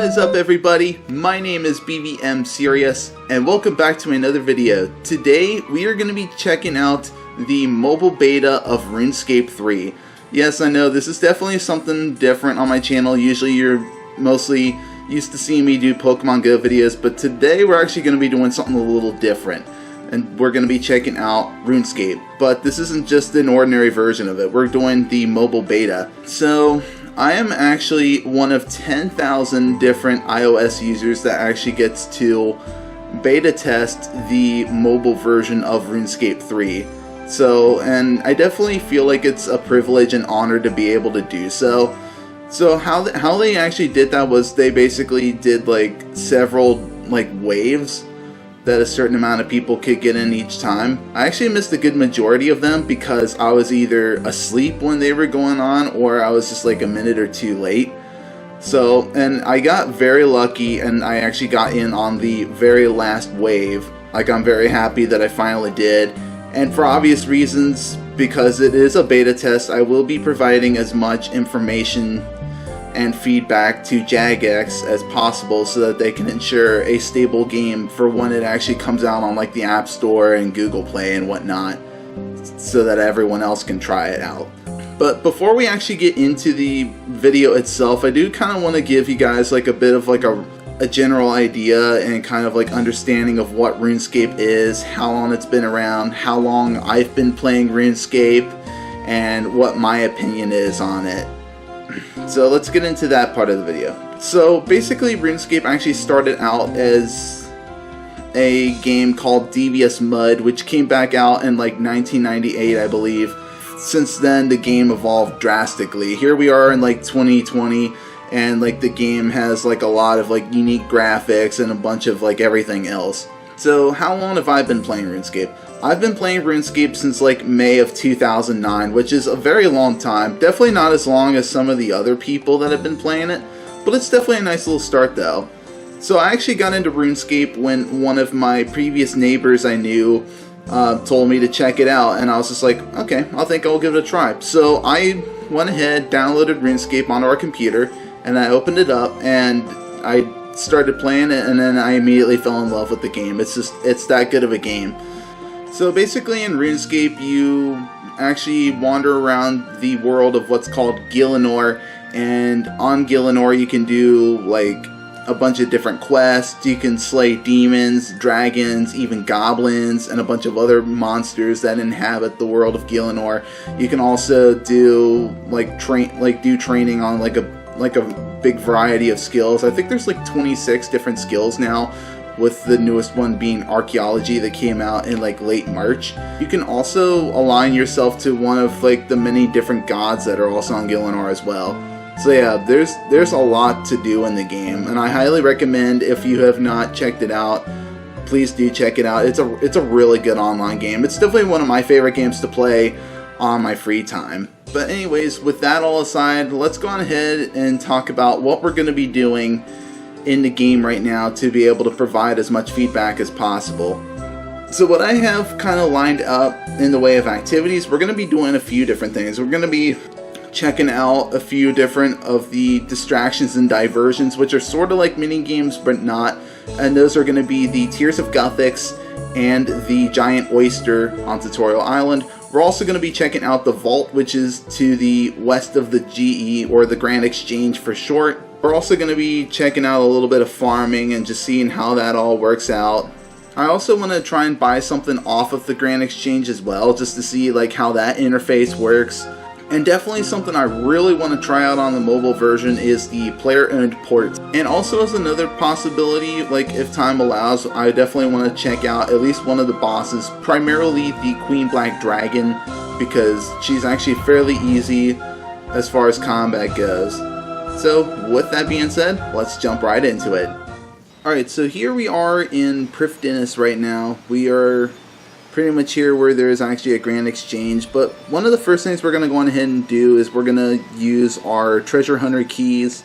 What is up, everybody? My name is BVMSerious and welcome back to another video. Today we are going to be checking out the mobile beta of Runescape 3. Yes, I know this is definitely something different on my channel. Usually you're mostly used to seeing me do Pokemon Go videos, but today we're actually going to be doing something a little different. And we're going to be checking out Runescape. But this isn't just an ordinary version of it. We're doing the mobile beta. So I am actually one of 10,000 different iOS users that actually gets to beta test the mobile version of RuneScape 3. So, and I definitely feel like it's a privilege and honor to be able to do so. So how they actually did that was they basically did like several like waves that a certain amount of people could get in each time. I actually missed a good majority of them because I was either asleep when they were going on or I was just like a minute or two late. So, and I got very lucky and I actually got in on the very last wave. Like, I'm very happy that I finally did. And for obvious reasons, because it is a beta test, I will be providing as much information and feedback to Jagex as possible so that they can ensure a stable game for when it actually comes out on like the App Store and Google Play and whatnot, so that everyone else can try it out. But before we actually get into the video itself, I do kind of want to give you guys like a bit of like a general idea and kind of like understanding of what RuneScape is, how long it's been around, how long I've been playing RuneScape, and what my opinion is on it. So let's get into that part of the video. So basically RuneScape actually started out as a game called Devious Mud, which came back out in like 1998, I believe. Since then the game evolved drastically. Here we are in like 2020 and like the game has like a lot of like unique graphics and a bunch of like everything else. So how long have I been playing RuneScape? I've been playing RuneScape since like May of 2009, which is a very long time. Definitely not as long as some of the other people that have been playing it, but it's definitely a nice little start though. So I actually got into RuneScape when one of my previous neighbors I knew told me to check it out, and I was just like, okay, I think I'll give it a try. So I went ahead, downloaded RuneScape onto our computer, and I opened it up, and I started playing it, and then I immediately fell in love with the game. It's that good of a game. So basically in RuneScape you actually wander around the world of what's called Gielinor, and on Gielinor you can do like a bunch of different quests. You can slay demons, dragons, even goblins, and a bunch of other monsters that inhabit the world of Gielinor. You can also do like training on like a big variety of skills. I think there's like 26 different skills now, with the newest one being archaeology that came out in like late March. You can also align yourself to one of like the many different gods that are also on Gielinor as well. So yeah, there's a lot to do in the game, and I highly recommend, if you have not checked it out, please do check it out. It's a really good online game. It's definitely one of my favorite games to play on my free time. But anyways, with that all aside, let's go on ahead and talk about what we're going to be doing in the game right now to be able to provide as much feedback as possible. So what I have kind of lined up in the way of activities, we're going to be doing a few different things. We're going to be checking out a few different of the distractions and diversions, which are sort of like mini games but not, and those are going to be the Tears of Guthix and the Giant Oyster on Tutorial Island. We're also going to be checking out the Vault, which is to the west of the GE, or the Grand Exchange for short. We're also going to be checking out a little bit of farming and just seeing how that all works out. I also want to try and buy something off of the Grand Exchange as well, just to see like how that interface works. And definitely something I really want to try out on the mobile version is the player-owned ports. And also, as another possibility, like if time allows, I definitely want to check out at least one of the bosses, primarily the Queen Black Dragon, because she's actually fairly easy as far as combat goes. So with that being said, let's jump right into it. Alright, so here we are in Prifddinas right now. We are pretty much here where there is actually a Grand Exchange, but one of the first things we're going to go on ahead and do is we're going to use our treasure hunter keys.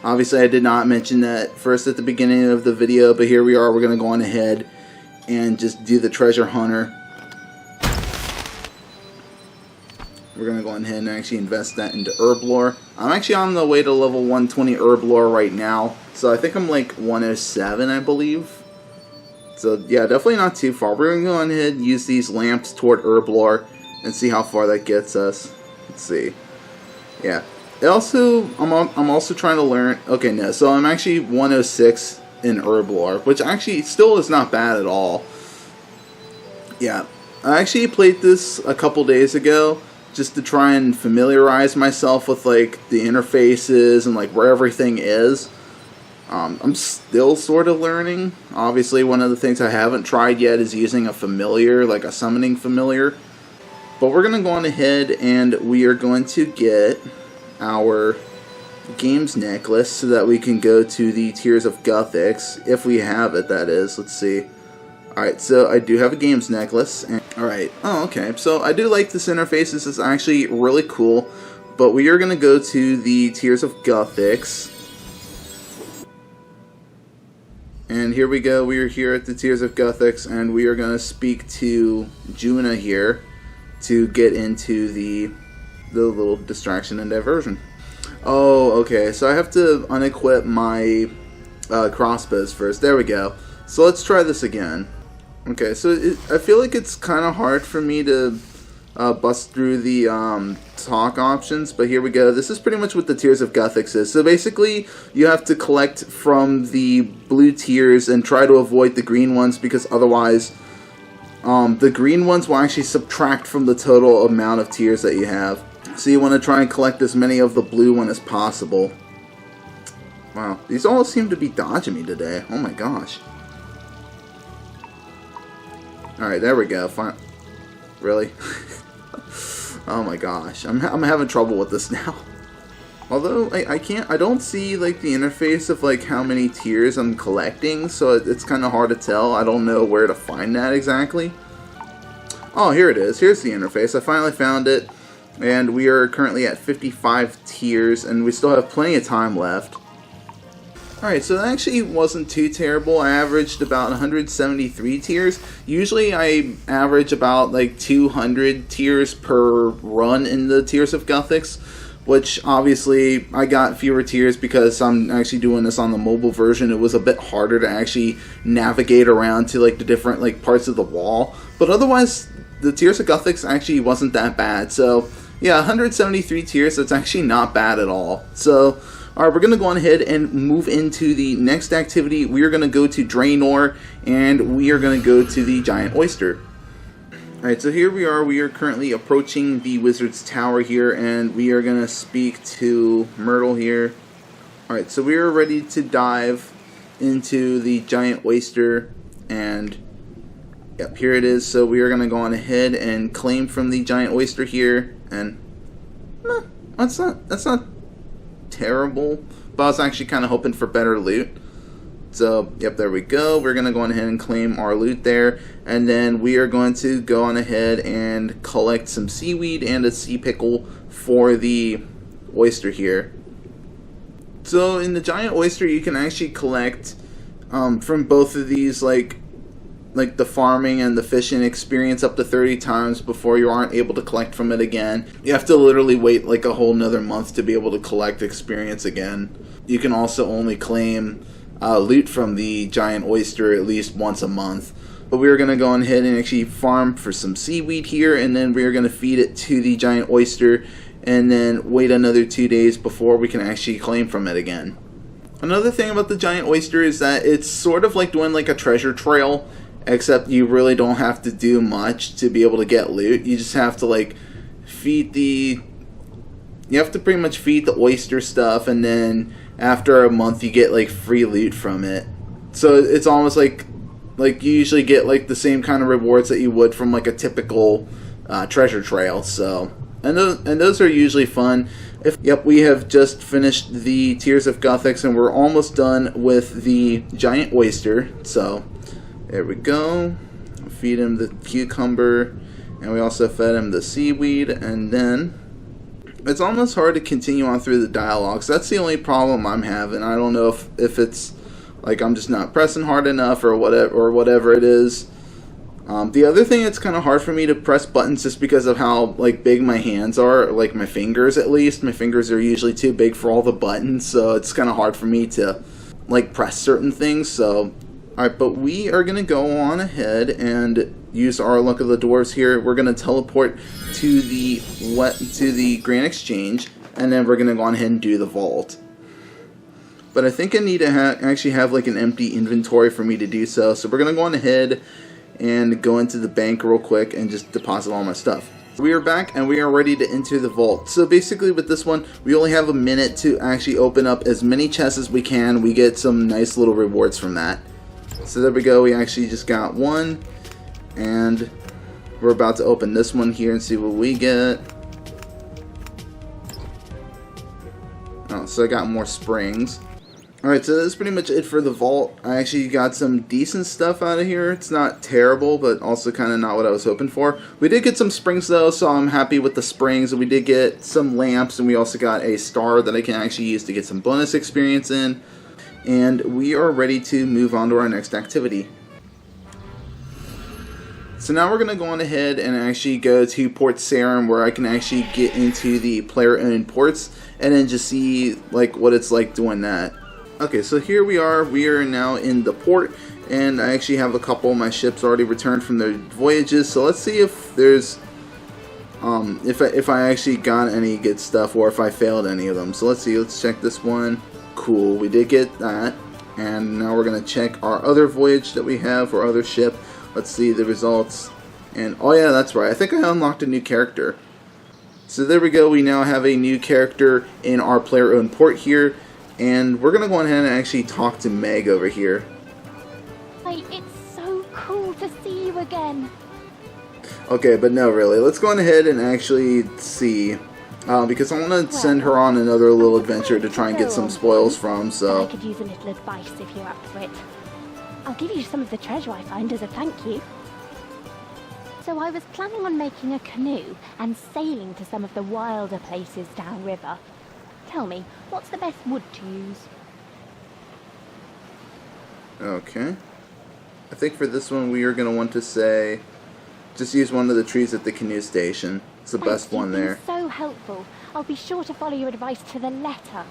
Obviously I did not mention that first at the beginning of the video, but here we are. We're going to go on ahead and just do the treasure hunter. we're going to go ahead and actually invest that into herb lore. I'm actually on the way to level 120 herb lore right now, so I think I'm like 107, I believe. So yeah, definitely not too far. We're going to go ahead and use these lamps toward herb lore and see how far that gets us. Let's see. Yeah. It also, I'm also trying to learn. Okay, no. So I'm actually 106 in herb lore, which actually still is not bad at all. Yeah. I actually played this a couple days ago just to try and familiarize myself with like the interfaces and like where everything is. I'm still sort of learning. Obviously, one of the things I haven't tried yet is using a familiar, like a summoning familiar. But we're going to go on ahead and we are going to get our games necklace so that we can go to the Tears of Guthix, if we have it, that is. Let's see. Alright, so I do have a games necklace. Alright, oh, okay. So I do like this interface. This is actually really cool. But we are going to go to the Tears of Guthix. And here we go. We are here at the Tears of Guthix, and we are going to speak to Juna here to get into the little distraction and diversion. Oh, okay. So I have to unequip my crossbows first. There we go. So let's try this again. Okay, so I feel like it's kind of hard for me to bust through the talk options, but here we go. This is pretty much what the Tears of Guthix is. So basically, you have to collect from the blue tears and try to avoid the green ones, because otherwise the green ones will actually subtract from the total amount of tears that you have. So you want to try and collect as many of the blue one as possible. Wow, these all seem to be dodging me today. Oh my gosh. Alright, there we go. Fine. Really? Oh my gosh. I'm having trouble with this now. Although, I don't see, like, the interface of, like, how many tiers I'm collecting, so it's kind of hard to tell. I don't know where to find that exactly. Oh, here it is. Here's the interface. I finally found it, and we are currently at 55 tiers, and we still have plenty of time left. Alright, so that actually wasn't too terrible. I averaged about 173 tiers. Usually I average about like 200 tiers per run in the Tears of Guthix, which obviously I got fewer tiers because I'm actually doing this on the mobile version. It was a bit harder to actually navigate around to like the different like parts of the wall. But otherwise, the Tears of Guthix actually wasn't that bad. So yeah, 173 tiers, that's actually not bad at all. So alright, we're going to go on ahead and move into the next activity. We are going to go to Draenor, and we are going to go to the Giant Oyster. Alright, so here we are. We are currently approaching the Wizard's Tower here, and we are going to speak to Myrtle here. Alright, so we are ready to dive into the Giant Oyster, and yep, here it is. So we are going to go on ahead and claim from the Giant Oyster here, and that's not terrible, but I was actually kind of hoping for better loot. So yep, there we go. We're gonna go on ahead and claim our loot there, and then we are going to go on ahead and collect some seaweed and a sea pickle for the oyster here. So in the Giant Oyster, you can actually collect from both of these, like the farming and the fishing experience, up to 30 times before you aren't able to collect from it again. You have to literally wait like a whole nother month to be able to collect experience again. You can also only claim loot from the Giant Oyster at least once a month. But we're going to go on ahead and actually farm for some seaweed here, and then we're going to feed it to the Giant Oyster, and then wait another 2 days before we can actually claim from it again. Another thing about the Giant Oyster is that it's sort of like doing like a treasure trail, except you really don't have to do much to be able to get loot. You just have to like feed the... You have to pretty much feed the oyster stuff, and then after a month you get like free loot from it. So it's almost like you usually get like the same kind of rewards that you would from like a typical treasure trail. So and those are usually fun. Yep, we have just finished the Tears of Guthix, and we're almost done with the Giant Oyster. So there we go. Feed him the cucumber, and we also fed him the seaweed, and then it's almost hard to continue on through the dialogues. That's the only problem I'm having. I don't know if it's like I'm just not pressing hard enough or whatever it is. The other thing, it's kind of hard for me to press buttons just because of how like big my hands are, like my fingers at least. My fingers are usually too big for all the buttons, so it's kind of hard for me to like press certain things. So, alright, but we are going to go on ahead and use our Luck of the Dwarves here. We're going to teleport to the Grand Exchange, and then we're going to go on ahead and do the vault. But I think I need to actually have like an empty inventory for me to do so. So we're going to go on ahead and go into the bank real quick and just deposit all my stuff. We are back and we are ready to enter the vault. So basically with this one, we only have a minute to actually open up as many chests as we can. We get some nice little rewards from that. So there we go, we actually just got one. And we're about to open this one here and see what we get. Oh, so I got more springs. Alright, so that's pretty much it for the vault. I actually got some decent stuff out of here. It's not terrible, but also kind of not what I was hoping for. We did get some springs though, so I'm happy with the springs. And we did get some lamps, and we also got a star that I can actually use to get some bonus experience in. And we are ready to move on to our next activity. So now we're going to go on ahead and actually go to Port Sarum, where I can actually get into the player-owned ports and then just see like what it's like doing that. Okay, so here we are. We are now in the port, and I actually have a couple of my ships already returned from their voyages. So let's see if there's if I actually got any good stuff or if I failed any of them. So let's see. Let's check this one. Cool, we did get that. And now we're gonna check our other voyage that we have, or other ship. Let's see the results. And oh yeah, that's right. I think I unlocked a new character. So there we go. We now have a new character in our player-owned port here. And we're going to go ahead and actually talk to Meg over here. Hey, it's so cool to see you again. Okay, but no, really. Let's go on ahead and actually see. Because I want to send her on another little adventure to try and get some spoils from, so... I could use a little advice if you're up for it. I'll give you some of the treasure I find as a thank you. So I was planning on making a canoe and sailing to some of the wilder places downriver. Tell me, what's the best wood to use? Okay. I think for this one we are going to want to say, just use one of the trees at the canoe station. It's the best one there. You've been so helpful. I'll be sure to follow your advice to the letter.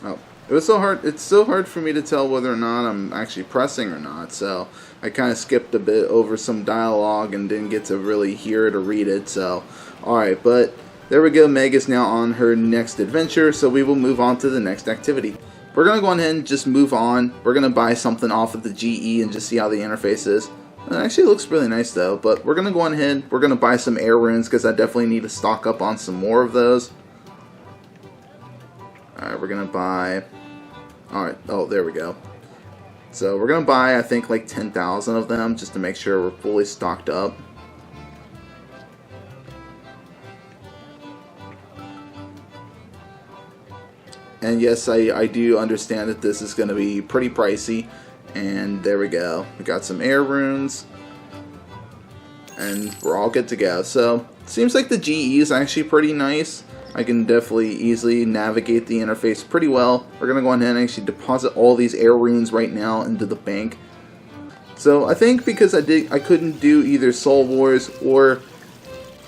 Oh, it was so hard. It's so hard for me to tell whether or not I'm actually pressing or not. So I kind of skipped a bit over some dialogue and didn't get to really hear it or read it. So, all right, but. There we go, Meg is now on her next adventure, so we will move on to the next activity. We're going to go ahead and just move on. We're going to buy something off of the GE and just see how the interface is. It actually looks really nice though, but we're going to go on ahead. We're going to buy some air runes because I definitely need to stock up on some more of those. Alright, we're going to buy... Alright, oh, there we go. So we're going to buy, I think, like 10,000 of them just to make sure we're fully stocked up. And yes, I do understand that this is going to be pretty pricey. And there we go. We got some air runes. And we're all good to go. So, it seems like the GE is actually pretty nice. I can definitely easily navigate the interface pretty well. We're going to go ahead and actually deposit all these air runes right now into the bank. So, I think because I couldn't do either Soul Wars or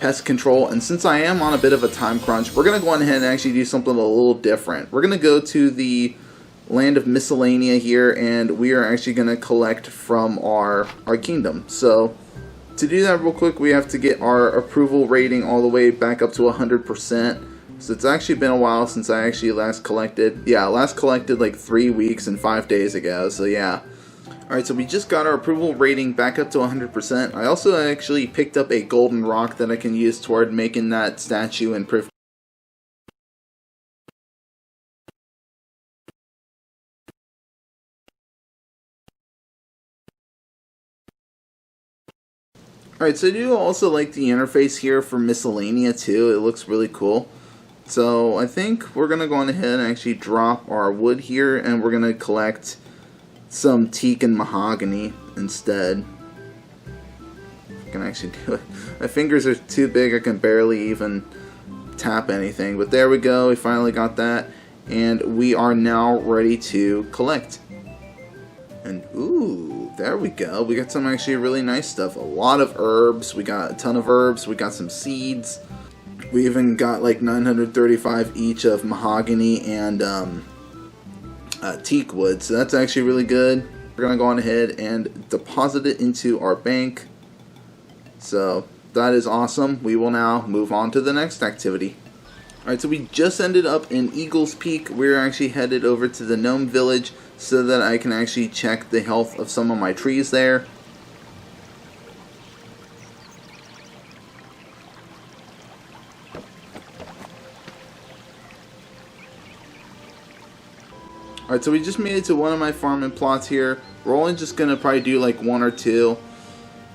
Pest Control, and since I am on a bit of a time crunch, we're going to go on ahead and actually do something a little different. We're going to go to the land of Miscellanea here, and we are actually going to collect from our kingdom. So to do that real quick, we have to get our approval rating all the way back up to 100%. So it's actually been a while since I actually last collected. Yeah, last collected like 3 weeks and 5 days ago, so yeah. Alright, so we just got our approval rating back up to 100%. I also actually picked up a golden rock that I can use toward making that statue in Priv. Alright, so I do also like the interface here for Miscellanea too. It looks really cool. So I think we're going to go on ahead and actually drop our wood here, and we're going to collect some teak and mahogany instead. I can actually do it. My fingers are too big, I can barely even tap anything. But there we go, we finally got that. And we are now ready to collect. And ooh, There we go. We got some actually really nice stuff. A lot of herbs. We got a ton of herbs. We got some seeds. We even got like 935 each of mahogany and teak wood. So that's actually really good. We're going to go on ahead and deposit it into our bank. So that is awesome. We will now move on to the next activity. Alright, so we just ended up in Eagle's Peak. We're actually headed over to the Gnome Village so that I can actually check the health of some of my trees there. Alright, so we just made it to one of my farming plots here. We're only just going to probably do like one or two.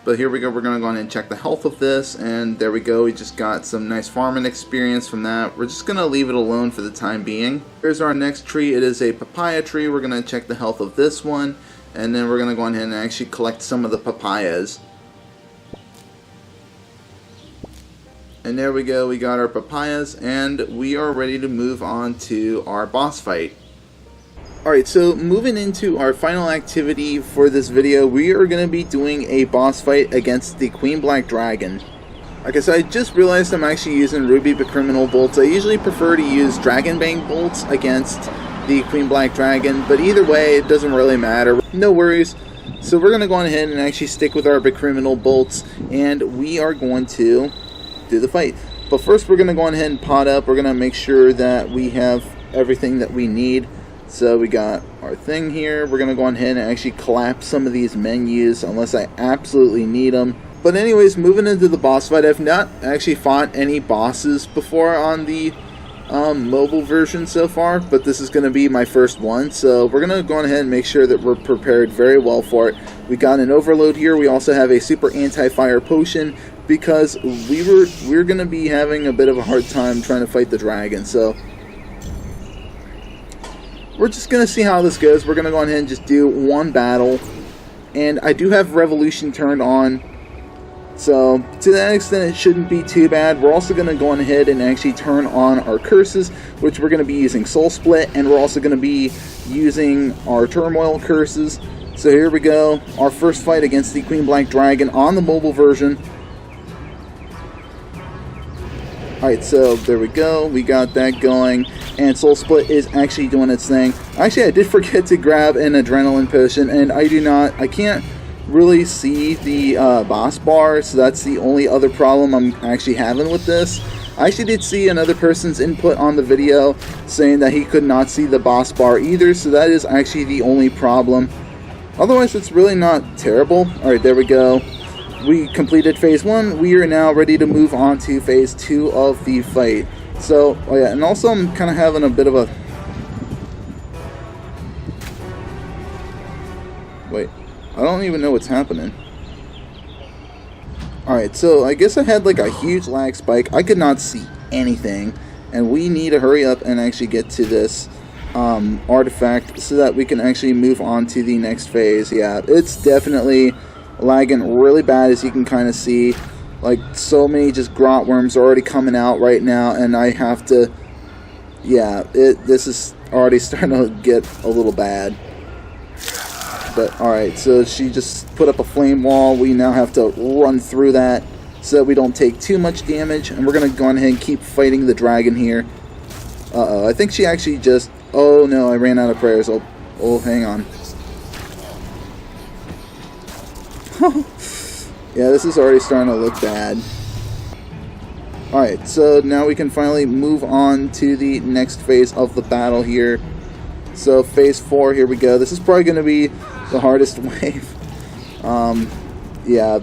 But here we go, we're going to go on and check the health of this, and there we go, we just got some nice farming experience from that. We're just going to leave it alone for the time being. Here's our next tree. It is a papaya tree. We're going to check the health of this one, and then we're going to go on ahead and actually collect some of the papayas. And there we go, we got our papayas, and we are ready to move on to our boss fight. Alright, so moving into our final activity for this video, we are going to be doing a boss fight against the Queen Black Dragon. Like I said, I just realized I'm actually using Ruby Criminal bolts. I usually prefer to use Dragon Bang bolts against the Queen Black Dragon, but either way, it doesn't really matter. No worries. So we're going to go on ahead and actually stick with our Criminal bolts, and we are going to do the fight. But first, we're going to go on ahead and pot up. We're going to make sure that we have everything that we need. So we got our thing here. We're going to go on ahead and actually collapse some of these menus unless I absolutely need them. But anyways, moving into the boss fight, I've not actually fought any bosses before on the mobile version so far, but this is going to be my first one. So we're going to go on ahead and make sure that we're prepared very well for it. We got an overload here. We also have a super anti-fire potion because we're going to be having a bit of a hard time trying to fight the dragon. So we're just going to see how this goes. We're going to go ahead and just do one battle. And I do have Revolution turned on. So to that extent, it shouldn't be too bad. We're also going to go on ahead and actually turn on our curses, which we're going to be using Soul Split. And we're also going to be using our Turmoil curses. So here we go. Our first fight against the Queen Black Dragon on the mobile version. Alright, so there we go. We got that going. And Soul Split is actually doing its thing. Actually, I did forget to grab an Adrenaline Potion, and I can't really see the boss bar, so that's the only other problem I'm actually having with this. I actually did see another person's input on the video saying that he could not see the boss bar either, so that is actually the only problem. Otherwise, it's really not terrible. Alright, there we go. We completed phase 1. We are now ready to move on to phase 2 of the fight. So, oh yeah, and also I'm kind of having a bit of a... Wait, I don't even know what's happening. Alright, so I guess I had like a huge lag spike. I could not see anything. And we need to hurry up and actually get to this artifact so that we can actually move on to the next phase. Yeah, it's definitely lagging really bad, as you can kind of see. Like, so many just grot worms are already coming out right now, and I have to... Yeah, this is already starting to get a little bad. But, alright, so she just put up a flame wall. We now have to run through that so that we don't take too much damage. And we're going to go ahead and keep fighting the dragon here. Uh-oh, I think she actually just... Oh, no, I ran out of prayers. Oh, hang on. Yeah, this is already starting to look bad. Alright, so now we can finally move on to the next phase of the battle here. So, phase 4, here we go. This is probably going to be the hardest wave. Yeah.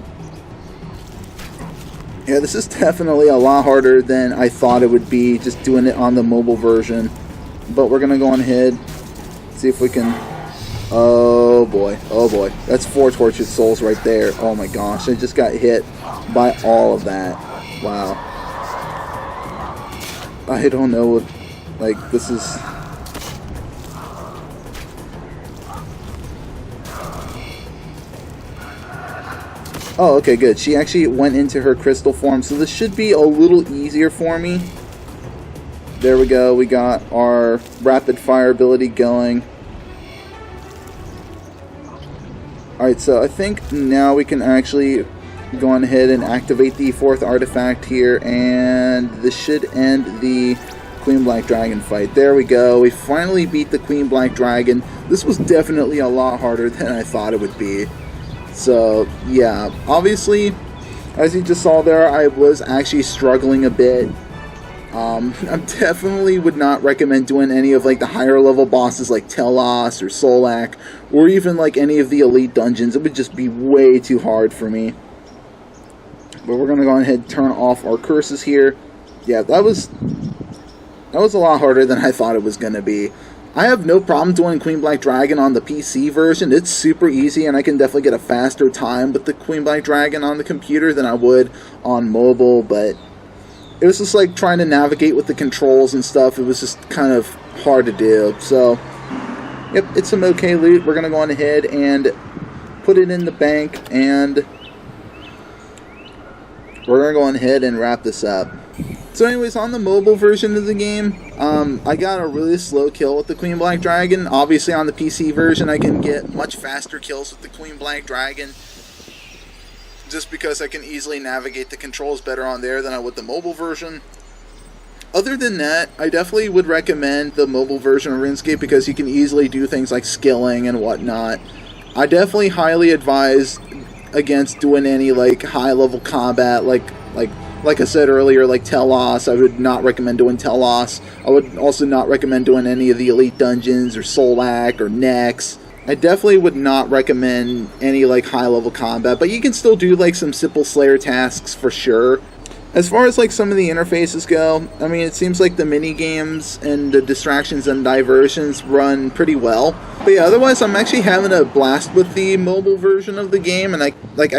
Yeah, this is definitely a lot harder than I thought it would be, just doing it on the mobile version. But we're going to go on ahead, see if we can... Oh boy, oh boy. That's 4 tortured souls right there. Oh my gosh, I just got hit by all of that. Wow. I don't know what, like, this is... Oh, okay, good. She actually went into her crystal form, so this should be a little easier for me. There we go, we got our rapid fire ability going. Alright, so I think now we can actually go on ahead and activate the 4th artifact here, and this should end the Queen Black Dragon fight. There we go. We finally beat the Queen Black Dragon. This was definitely a lot harder than I thought it would be. So, yeah. Obviously, as you just saw there, I was actually struggling a bit. I definitely would not recommend doing any of like the higher level bosses like Telos or Solak, or even like any of the elite dungeons. It would just be way too hard for me. But we're gonna go ahead and turn off our curses here. Yeah, that was a lot harder than I thought it was gonna be. I have no problem doing Queen Black Dragon on the PC version. It's super easy, and I can definitely get a faster time with the Queen Black Dragon on the computer than I would on mobile, but it was just like trying to navigate with the controls and stuff. It was just kind of hard to do. So, yep, it's some okay loot. We're going to go on ahead and put it in the bank, and we're going to go on ahead and wrap this up. So anyways, on the mobile version of the game, I got a really slow kill with the Queen Black Dragon. Obviously on the PC version, I can get much faster kills with the Queen Black Dragon, just because I can easily navigate the controls better on there than I would the mobile version. Other than that, I definitely would recommend the mobile version of RuneScape because you can easily do things like skilling and whatnot. I definitely highly advise against doing any like high level combat like I said earlier, like Telos. I would not recommend doing Telos. I would also not recommend doing any of the elite dungeons or Solak or Nex. I definitely would not recommend any like high level combat, but you can still do like some simple Slayer tasks for sure. As far as like some of the interfaces go, I mean, it seems like the mini games and the distractions and diversions run pretty well. But yeah, otherwise I'm actually having a blast with the mobile version of the game, and I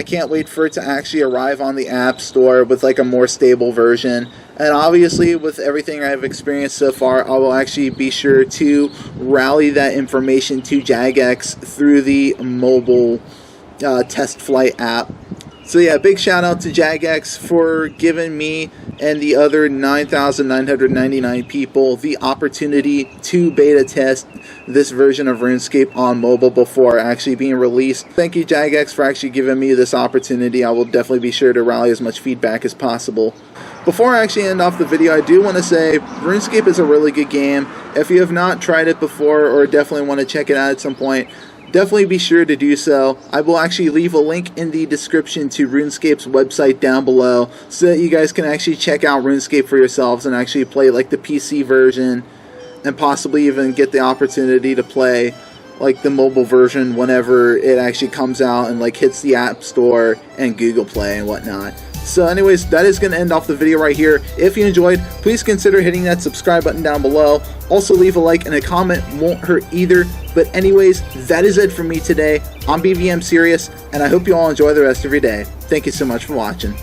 can't wait for it to actually arrive on the App Store with like a more stable version. And obviously, with everything I've experienced so far, I will actually be sure to rally that information to Jagex through the mobile test flight app. So yeah, big shout out to Jagex for giving me and the other 9,999 people the opportunity to beta test this version of RuneScape on mobile before actually being released. Thank you, Jagex, for actually giving me this opportunity. I will definitely be sure to rally as much feedback as possible. Before I actually end off the video, I do want to say RuneScape is a really good game. If you have not tried it before or definitely want to check it out at some point, definitely be sure to do so. I will actually leave a link in the description to RuneScape's website down below so that you guys can actually check out RuneScape for yourselves and actually play like the PC version and possibly even get the opportunity to play like the mobile version whenever it actually comes out and like hits the App Store and Google Play and whatnot. So anyways, that is going to end off the video right here. If you enjoyed, please consider hitting that subscribe button down below. Also leave a like and a comment, won't hurt either. But anyways, that is it for me today. I'm BVMSerious, and I hope you all enjoy the rest of your day. Thank you so much for watching.